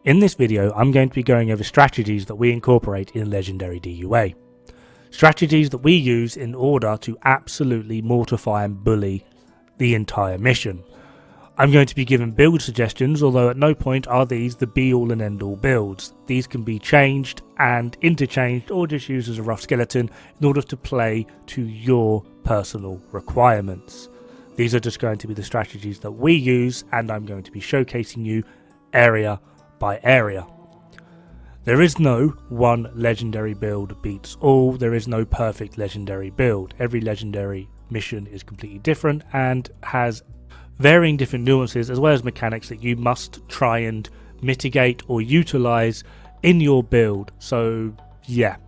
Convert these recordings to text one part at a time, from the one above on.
In this video, I'm going to be going over strategies that we incorporate in Legendary DUA. Strategies that we use in order to absolutely mortify and bully the entire mission. I'm going to be given build suggestions, although at no point are these the be-all and end-all builds. These can be changed and interchanged or just used as a rough skeleton in order to play to your personal requirements. These are just going to be the strategies that we use, and I'm going to be showcasing you area by area. There is no one legendary build beats all. There is no perfect legendary build. Every legendary mission is completely different and has varying different nuances as well as mechanics that you must try and mitigate or utilize in your build. So yeah,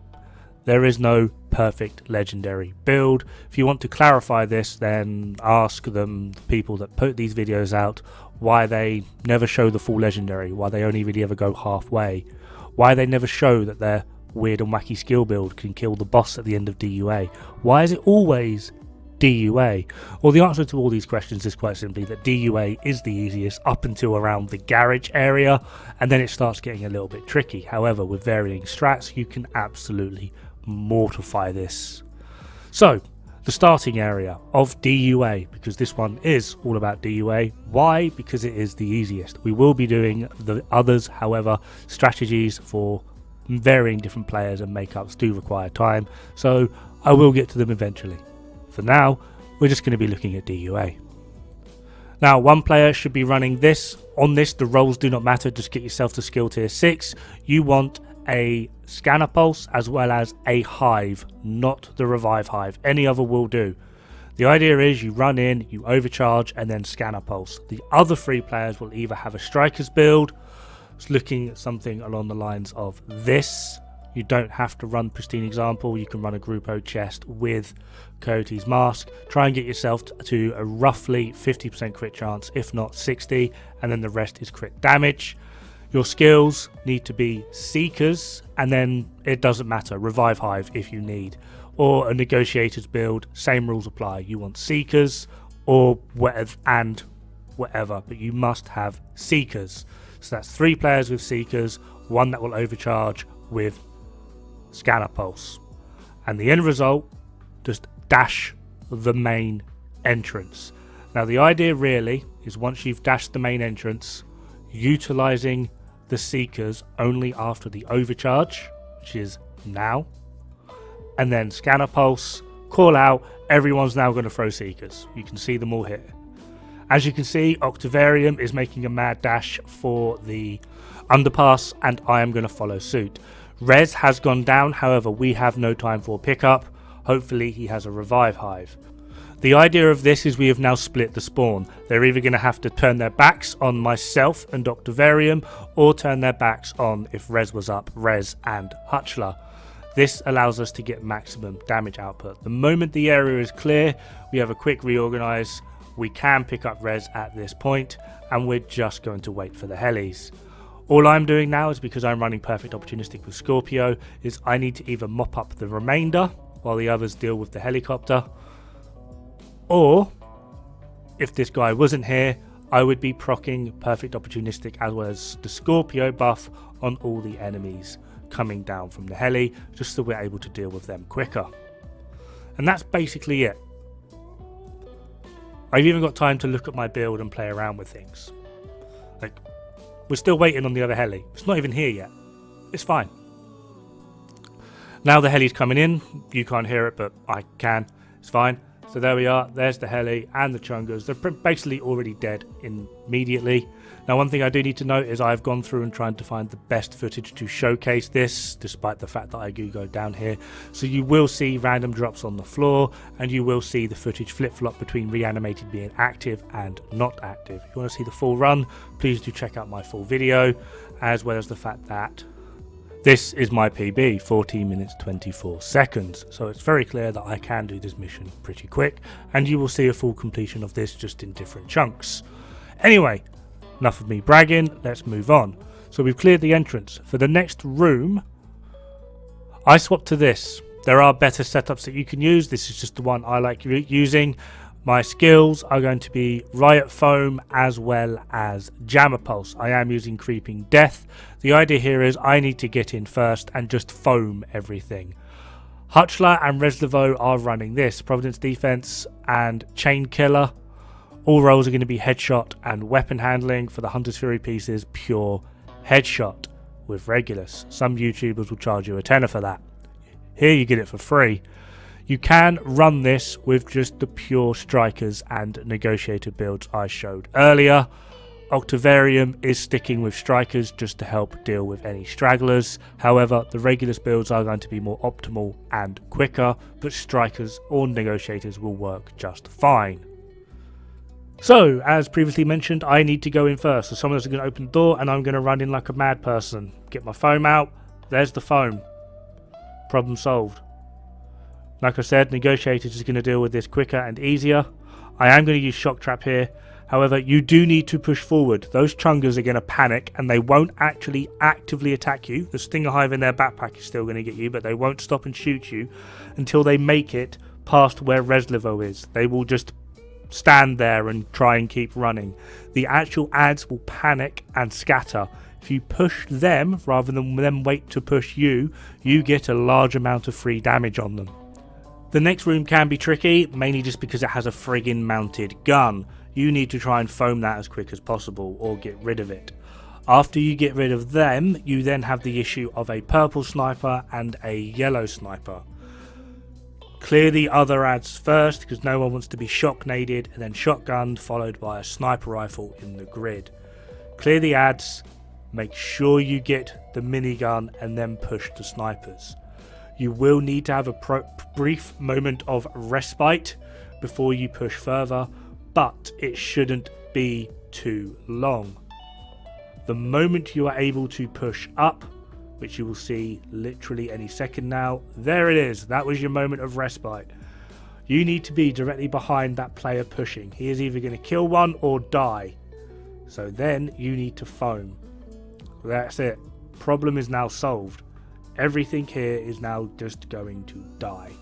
there is no perfect legendary build. If you want to clarify this, then ask them, the people that put these videos out, why they never show the full legendary, why they only really ever go halfway, why they never show that their weird and wacky skill build can kill the boss at the end of DUA. Why is it always DUA? Well, the answer to all these questions is quite simply that DUA is the easiest up until around the garage area, and then it starts getting a little bit tricky. However, with varying strats, you can absolutely mortify this. So, the starting area of DUA, because this one is all about DUA. Why? Because it is the easiest. We will be doing the others, however, strategies for varying different players and makeups do require time, so I will get to them eventually. For now, we're just going to be looking at DUA. Now, one player should be running this. On this, the roles do not matter, just get yourself to skill tier 6. You want a scanner pulse as well as a hive, not the revive hive. Any other will do. The idea is you run in, you overcharge, and then scanner pulse. The other 3 players will either have a striker's build, looking at something along the lines of this. You don't have to run Pristine Example, you can run a Group O chest with Coyote's Mask. Try and get yourself to a roughly 50% crit chance, if not 60, and then the rest is crit damage. Your skills need to be Seekers, and then it doesn't matter, Revive Hive if you need. Or a Negotiator's build, same rules apply. You want Seekers or whatever, and whatever, but you must have Seekers. So that's 3 players with Seekers, 1 that will overcharge with Scanner Pulse. And the end result, just dash the main entrance. Now the idea really is once you've dashed the main entrance, utilizing the Seekers only after the overcharge, which is now, and then Scanner Pulse, call out, everyone's now going to throw Seekers. You can see them all here. As you can see, Octavarium is making a mad dash for the underpass, and I am going to follow suit. Res has gone down, however we have no time for pickup. Hopefully he has a revive hive. The idea of this is we have now split the spawn. They're either going to have to turn their backs on myself and Dod-Regnbue, or turn their backs on, if Res was up, Res and Hutchler. This allows us to get maximum damage output. The moment the area is clear, we have a quick reorganize. We can pick up Res at this point, and we're just going to wait for the helis. All I'm doing now is, because I'm running Perfect Opportunistic with Scorpio, is I need to either mop up the remainder while the others deal with the helicopter, or if this guy wasn't here, I would be proccing Perfect Opportunistic as well as the Scorpio buff on all the enemies coming down from the heli, just so we're able to deal with them quicker. And that's basically it. I've even got time to look at my build and play around with things. Like, we're still waiting on the other heli. It's not even here yet. It's fine. Now the heli's coming in. You can't hear it, but I can. It's fine. So there we are. There's the heli and the chungas. They're basically already dead immediately. Now, one thing I do need to note is I've gone through and tried to find the best footage to showcase this, despite the fact that I do go down here. So you will see random drops on the floor, and you will see the footage flip-flop between reanimated being active and not active. If you want to see the full run, please do check out my full video, as well as the fact that this is my PB, 14 minutes 24 seconds. So it's very clear that I can do this mission pretty quick, and you will see a full completion of this just in different chunks. Anyway, enough of me bragging, let's move on. So we've cleared the entrance. For the next room, I swapped to this. There are better setups that you can use. This is just the one I like using. My skills are going to be Riot Foam as well as Jammer Pulse. I am using Creeping Death. The idea here is I need to get in first and just foam everything. Hutchler and Reslivo are running this. Providence Defense and Chain Killer. All roles are going to be Headshot and Weapon Handling. For the Hunter's Fury pieces, pure Headshot with Regulus. Some YouTubers will charge you a tenner for that. Here you get it for free. You can run this with just the pure Strikers and Negotiator builds I showed earlier. Octavarium is sticking with Strikers just to help deal with any stragglers. However, the Regulus builds are going to be more optimal and quicker, but Strikers or Negotiators will work just fine. So, as previously mentioned, I need to go in first. So someone's going to open the door and I'm going to run in like a mad person. Get my foam out. There's the foam. Problem solved. Like I said, Negotiators is going to deal with this quicker and easier. I am going to use Shock Trap here. However, you do need to push forward. Those Chungers are going to panic and they won't actually actively attack you. The Stinger Hive in their backpack is still going to get you, but they won't stop and shoot you until they make it past where Reslivo is. They will just stand there and try and keep running. The actual ads will panic and scatter. If you push them rather than them wait to push you, you get a large amount of free damage on them. The next room can be tricky, mainly just because it has a friggin' mounted gun. You need to try and foam that as quick as possible or get rid of it. After you get rid of them, you then have the issue of a purple sniper and a yellow sniper. Clear the other ads first because no one wants to be shock naded and then shotgunned followed by a sniper rifle in the grid. Clear the ads, make sure you get the minigun and then push the snipers. You will need to have a brief moment of respite before you push further, but it shouldn't be too long. The moment you are able to push up, which you will see literally any second now, there it is. That was your moment of respite. You need to be directly behind that player pushing. He is either going to kill one or die. So then you need to foam. That's it. Problem is now solved. Everything here is now just going to die.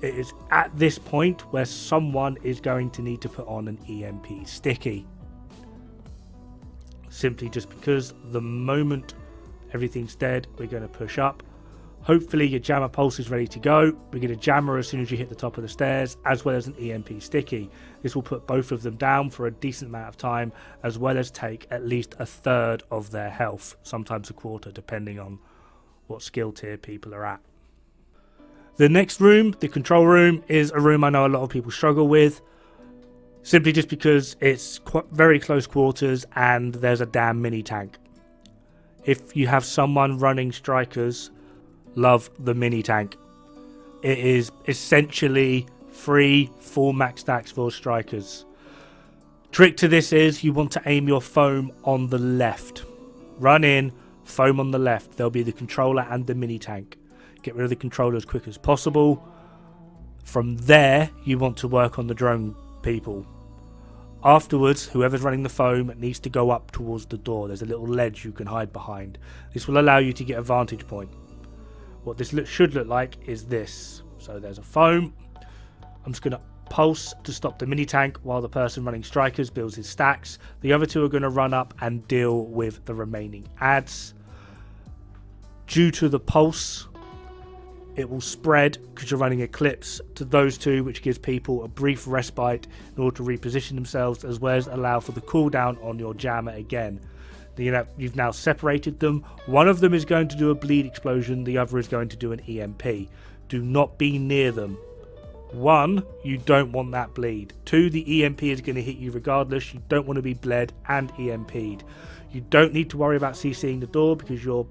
It is at this point where someone is going to need to put on an EMP sticky. Simply just because the moment everything's dead, we're going to push up. Hopefully your jammer pulse is ready to go. We get a jammer as soon as you hit the top of the stairs, as well as an EMP sticky. This will put both of them down for a decent amount of time, as well as take at least a third of their health, sometimes a quarter, depending on what skill tier people are at. The next room, the control room, is a room I know a lot of people struggle with, simply just because it's very close quarters and there's a damn mini tank. If you have someone running Strikers, love the mini tank. It is essentially free full max stacks for Strikers. Trick to this is you want to aim your foam on the left. Run in, foam on the left. There'll be the controller and the mini tank. Get rid of the controller as quick as possible. From there, you want to work on the drone people. Afterwards, whoever's running the foam needs to go up towards the door. There's a little ledge you can hide behind. This will allow you to get a vantage point. What this should look like is this. So there's a foam. I'm just going to pulse to stop the mini tank while the person running Strikers builds his stacks. The other two are going to run up and deal with the remaining ads. Due to the pulse, it will spread because you're running Eclipse to those two, which gives people a brief respite in order to reposition themselves, as well as allow for the cooldown on your jammer again. You've now separated them. One of them is going to do a bleed explosion, the other is going to do an EMP. Do not be near them. 1, you don't want that bleed. 2, the EMP is going to hit you regardless. You don't want to be bled and EMP'd. You don't need to worry about CCing the door because your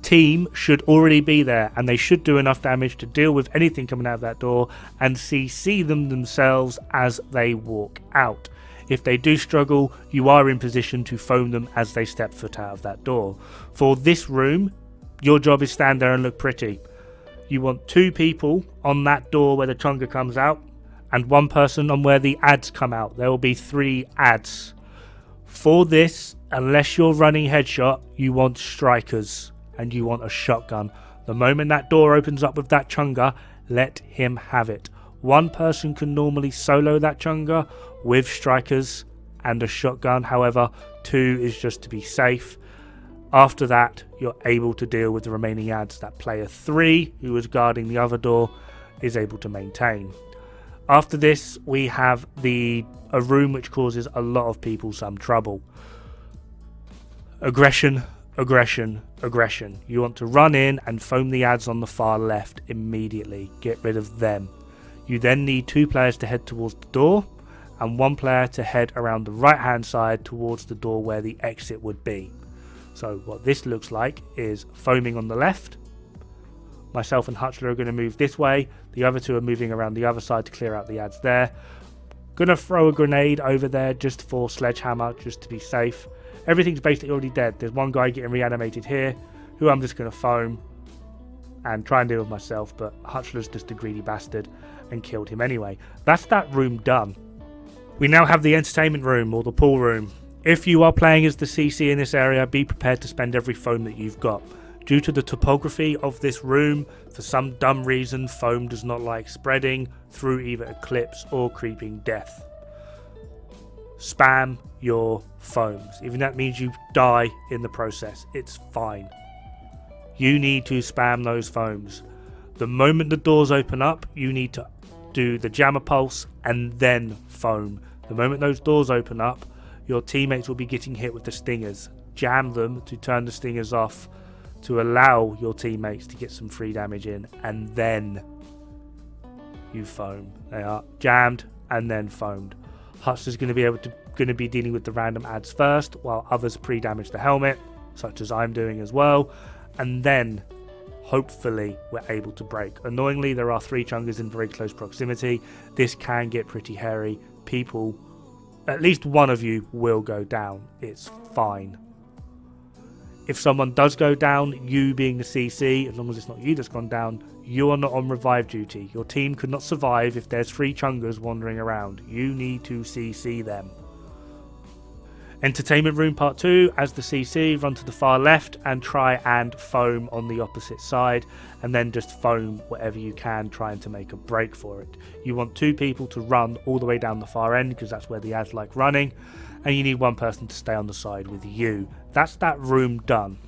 team should already be there and they should do enough damage to deal with anything coming out of that door and CC them themselves as they walk out. If they do struggle, you are in position to foam them as they step foot out of that door. For this room, your job is stand there and look pretty. You want 2 people on that door where the chunga comes out and 1 person on where the ads come out. There will be 3 ads. For this, unless you're running Headshot, you want Strikers and you want a shotgun. The moment that door opens up with that chunga, let him have it. One person can normally solo that chunga with strikers and a shotgun. However, 2 is just to be safe. After that, you're able to deal with the remaining adds that player 3, who is guarding the other door, is able to maintain. After this, we have a room which causes a lot of people some trouble. Aggression, aggression, aggression. You want to run in and foam the adds on the far left immediately. Get rid of them. You then need 2 players to head towards the door and 1 player to head around the right hand side towards the door where the exit would be. So what this looks like is foaming on the left. Myself and Hutchler are going to move this way. The other 2 are moving around the other side to clear out the adds there. Going to throw a grenade over there just for sledgehammer, just to be safe. Everything's basically already dead. There's one guy getting reanimated here, who I'm just going to foam and try and deal with myself, but Hutchler's just a greedy bastard and killed him anyway. That's that room done. We now have the entertainment room, or the pool room. If you are playing as the CC in this area, be prepared to spend every foam that you've got. Due to the topography of this room, for some dumb reason, foam does not like spreading through either eclipse or creeping death. Spam your foams. Even that means you die in the process. It's fine. You need to spam those foams. The moment the doors open up, you need to do the jammer pulse and then foam. The moment those doors open up, your teammates will be getting hit with the stingers. Jam them to turn the stingers off to allow your teammates to get some free damage in, and then you foam. They are jammed and then foamed. Hutchler's going to be dealing with the random adds first, while others pre-damage the helmet, such as I'm doing as well, and then hopefully we're able to break. Annoyingly, there are 3 chungers in very close proximity. This can get pretty hairy. People, at least one of you will go down. It's fine. If someone does go down, you being the CC, as long as it's not you that's gone down, you are not on revive duty. Your team could not survive if there's 3 chungers wandering around. You need to CC them. Entertainment room part 2, as the CC, run to the far left and try and foam on the opposite side, and then just foam whatever you can, trying to make a break for it. You want 2 people to run all the way down the far end, because that's where the ads like running, and you need 1 person to stay on the side with you. That's that room done.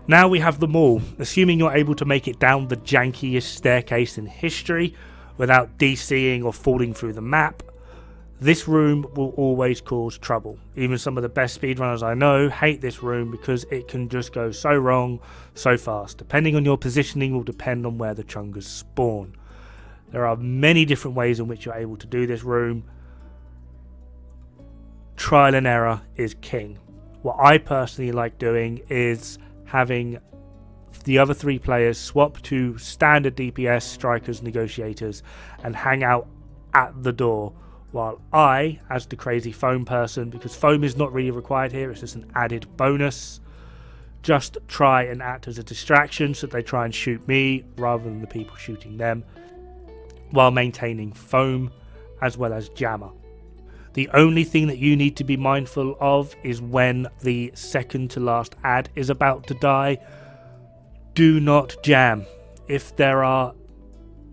Now we have the mall. Assuming you're able to make it down the jankiest staircase in history without DCing or falling through the map, this room will always cause trouble. Even some of the best speedrunners I know hate this room because it can just go so wrong so fast. Depending on your positioning will depend on where the chungers spawn. There are many different ways in which you're able to do this room. Trial and error is king. What I personally like doing is having the other 3 players swap to standard DPS, strikers, negotiators, and hang out at the door, while I, as the crazy foam person, because foam is not really required here, it's just an added bonus, just try and act as a distraction so that they try and shoot me rather than the people shooting them, while maintaining foam as well as jammer. The only thing that you need to be mindful of is when the second to last ad is about to die, do not jam. If there are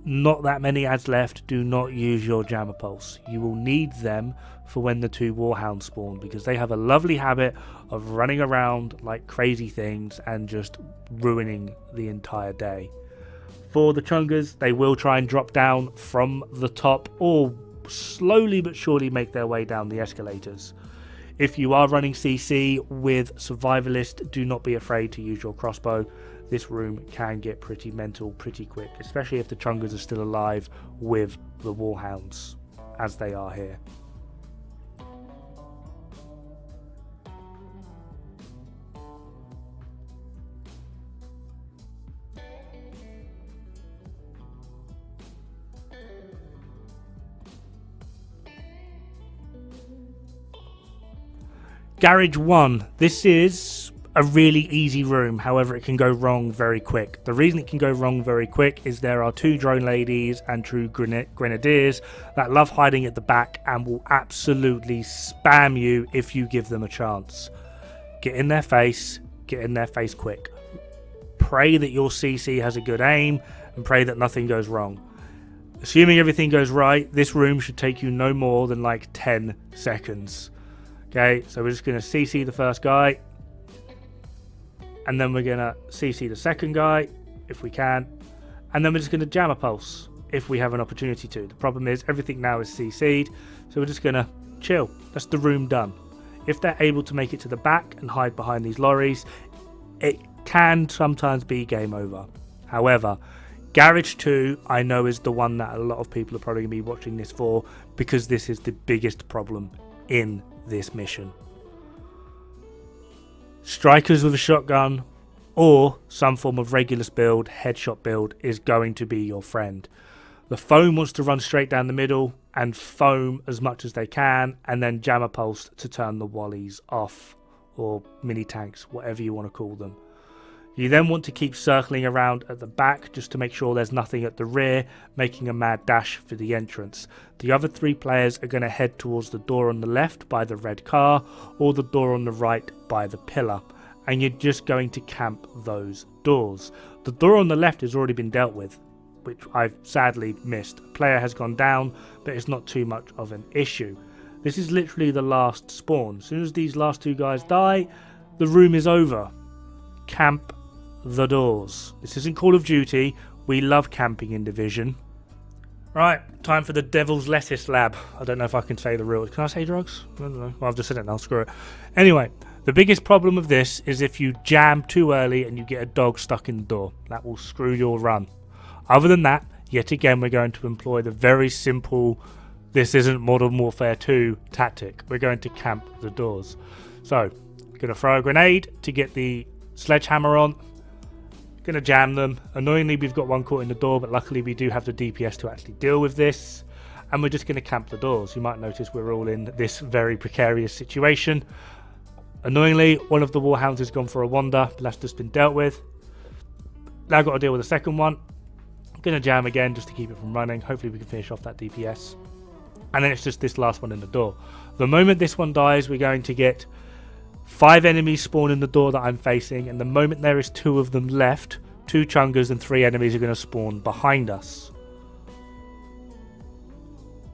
not that many ads left, do not use your jammer pulse. You will need them for when the 2 warhounds spawn, because they have a lovely habit of running around like crazy things and just ruining the entire day. For the chungers, they will try and drop down from the top or slowly but surely make their way down the escalators. If you are running CC with Survivalist, do not be afraid to use your crossbow. This room can get pretty mental pretty quick, especially if the chungers are still alive with the warhounds, as they are here. Garage 1. This is a really easy room, however it can go wrong very quick. The reason it can go wrong very quick is there are 2 drone ladies and 2 grenadiers that love hiding at the back and will absolutely spam you if you give them a chance. Get in their face quick. Pray that your CC has a good aim and pray that nothing goes wrong. Assuming everything goes right, this room should take you no more than like 10 seconds. Okay, so we're just going to CC the first guy. And then we're going to CC the second guy, if we can. And then we're just going to jam a pulse, if we have an opportunity to. The problem is, everything now is CC'd, so we're just going to chill. That's the room done. If they're able to make it to the back and hide behind these lorries, it can sometimes be game over. However, Garage 2, I know, is the one that a lot of people are probably going to be watching this for, because this is the biggest problem in this mission. Strikers with a shotgun or some form of Regulus build, headshot build, is going to be your friend. The foam wants to run straight down the middle and foam as much as they can, and then jam a pulse to turn the wallies off, or mini tanks, whatever you want to call them. You then want to keep circling around at the back just to make sure there's nothing at the rear, making a mad dash for the entrance. The other 3 players are going to head towards the door on the left by the red car, or the door on the right by the pillar, and you're just going to camp those doors. The door on the left has already been dealt with, which I've sadly missed. A player has gone down, but it's not too much of an issue. This is literally the last spawn. As soon as these last 2 guys die, the room is over. Camp the doors. This isn't Call of Duty. We love camping in Division. Right, time for the Devil's Lettuce Lab. I don't know if I can say the real... Can I say drugs? I don't know. Well, I've just said it now. Screw it. Anyway, the biggest problem of this is if you jam too early and you get a dog stuck in the door. That will screw your run. Other than that, yet again, we're going to employ the very simple, this isn't Modern Warfare 2 tactic. We're going to camp the doors. So, going to throw a grenade to get the sledgehammer on. Going to jam them. Annoyingly, we've got one caught in the door, but luckily we do have the DPS to actually deal with this. And we're just going to camp the doors. You might notice we're all in this very precarious situation. Annoyingly, one of the warhounds has gone for a wander, but that's just been dealt with. Now I've got to deal with the second one. I'm going to jam again just to keep it from running. Hopefully we can finish off that DPS. And then it's just this last one in the door. The moment this one dies, we're going to get 5 enemies spawn in the door that I'm facing, and the moment there is 2 of them left, 2 chungers and 3 enemies are going to spawn behind us.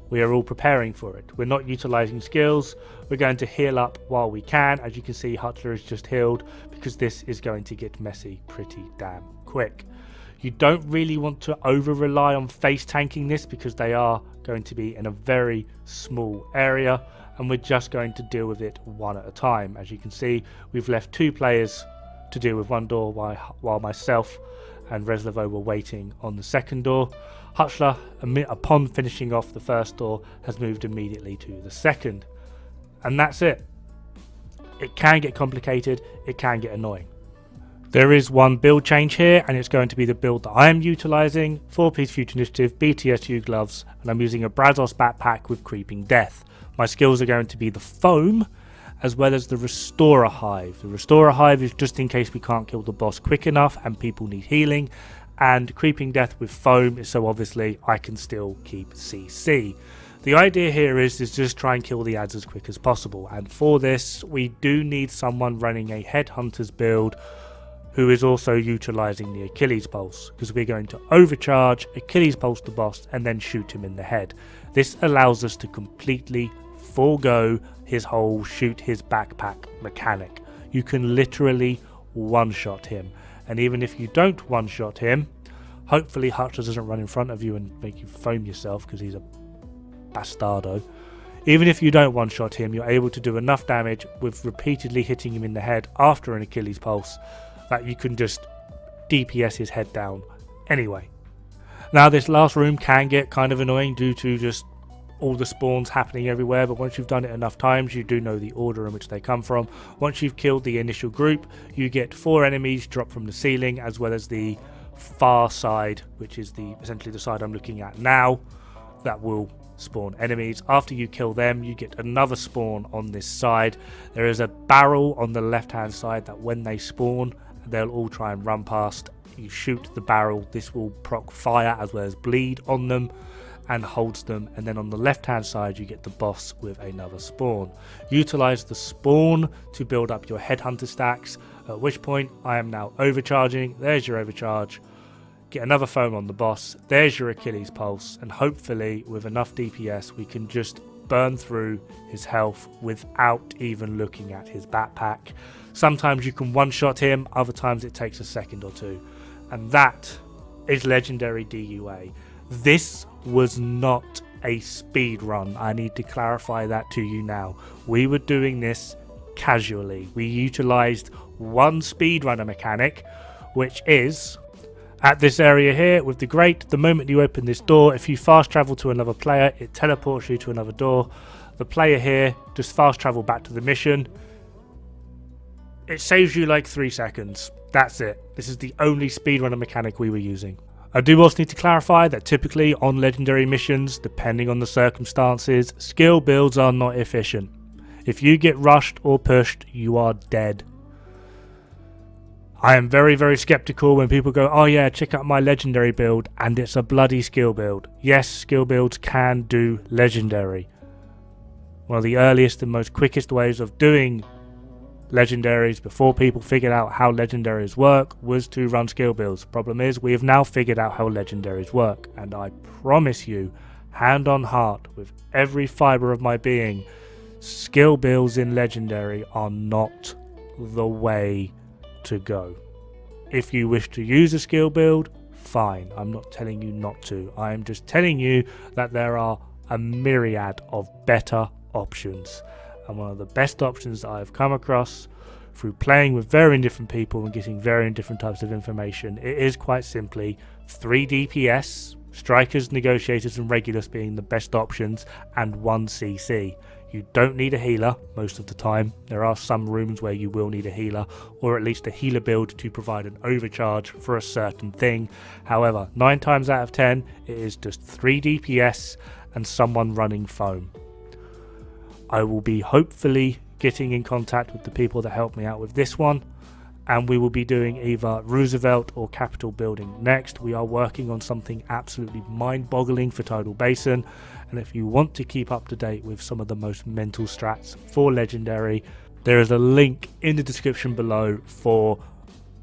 We are all preparing for it. We're not utilising skills. We're going to heal up while we can. As you can see, Hutchler is just healed, because this is going to get messy pretty damn quick. You don't really want to over-rely on face tanking this, because they are going to be in a very small area, and we're just going to deal with it one at a time. As you can see, we've left 2 players to deal with one door while myself and Reslivo were waiting on the second door. Hutchler, upon finishing off the first door, has moved immediately to the second. And that's it. It can get complicated, it can get annoying. There is one build change here, and it's going to be the build that I am utilising. 4-piece Future Initiative, BTSU gloves, and I'm using a Brazos backpack with Creeping Death. My skills are going to be the Foam, as well as the Restorer Hive. The Restorer Hive is just in case we can't kill the boss quick enough and people need healing, and Creeping Death with Foam is so obviously I can still keep CC. The idea here is just try and kill the ads as quick as possible, and for this we do need someone running a Headhunters build who is also utilising the Achilles Pulse, because we're going to overcharge, Achilles Pulse the boss, and then shoot him in the head. This allows us to completely forego his whole shoot his backpack mechanic. You can literally one-shot him, and even if you don't one-shot him, hopefully Hutchler doesn't run in front of you and make you foam yourself, because he's a bastardo. Even if you don't one-shot him, you're able to do enough damage with repeatedly hitting him in the head after an Achilles Pulse that you can just DPS his head down anyway. Now this last room can get kind of annoying due to just all the spawns happening everywhere, but once you've done it enough times, you do know the order in which they come from. Once you've killed the initial group, you get 4 enemies drop from the ceiling, as well as the far side, which is essentially the side I'm looking at now, that will spawn enemies. After you kill them, you get another spawn on this side. There is a barrel on the left hand side that when they spawn, they'll all try and run past. You shoot the barrel, this will proc fire as well as bleed on them and holds them, and then on the left hand side you get the boss with another spawn. Utilize the spawn to build up your headhunter stacks, at which point I am now overcharging. There's your overcharge. get another foam on the boss, there's your Achilles pulse, and hopefully with enough DPS we can just burn through his health without even looking at his backpack. Sometimes you can one-shot him, other times it takes a second or two. And that is Legendary DUA. This was not a speed run. I need to clarify that to you now. We were doing this casually. We utilized one speedrunner mechanic, which is at this area here with the grate. The moment you open this door, if you fast travel to another player, it teleports you to another door. The player here just fast travel back to the mission. It saves you like 3 seconds. That's it. This is the only speedrunner mechanic we were using. I do also need to clarify that typically on legendary missions, depending on the circumstances, skill builds are not efficient. If you get rushed or pushed, you are dead. I am very, very skeptical when people go, oh yeah, check out my legendary build, and it's a bloody skill build. Yes, skill builds can do legendary. One of the earliest and most quickest ways of doing legendaries before people figured out how legendaries work was to run skill builds. Problem is, we have now figured out how legendaries work, and I promise you, hand on heart, with every fibre of my being, skill builds in legendary are not the way to go. If you wish to use a skill build, fine. I'm not telling you not to. I am just telling you that there are a myriad of better options. And one of the best options that I've come across through playing with varying different people and getting varying different types of information, it is quite simply 3 DPS, strikers, negotiators and regulars being the best options, and 1 CC. You don't need a healer most of the time. There are some rooms where you will need a healer, or at least a healer build to provide an overcharge for a certain thing. However, 9 times out of 10, it is just 3 DPS and someone running foam. I will be hopefully getting in contact with the people that helped me out with this one, and we will be doing either Roosevelt or Capitol building next. We are working on something absolutely mind-boggling for Tidal Basin, and if you want to keep up to date with some of the most mental strats for Legendary, there is a link in the description below for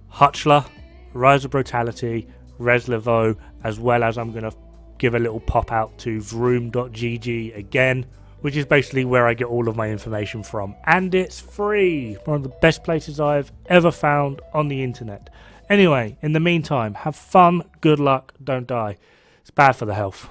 Hutchler, Rise of Brutality, Reslivo, as well as I'm going to give a little pop out to Vroom.gg again, which is basically where I get all of my information from, and it's free. One of the best places I've ever found on the internet. Anyway, in the meantime, have fun, good luck, don't die. It's bad for the health.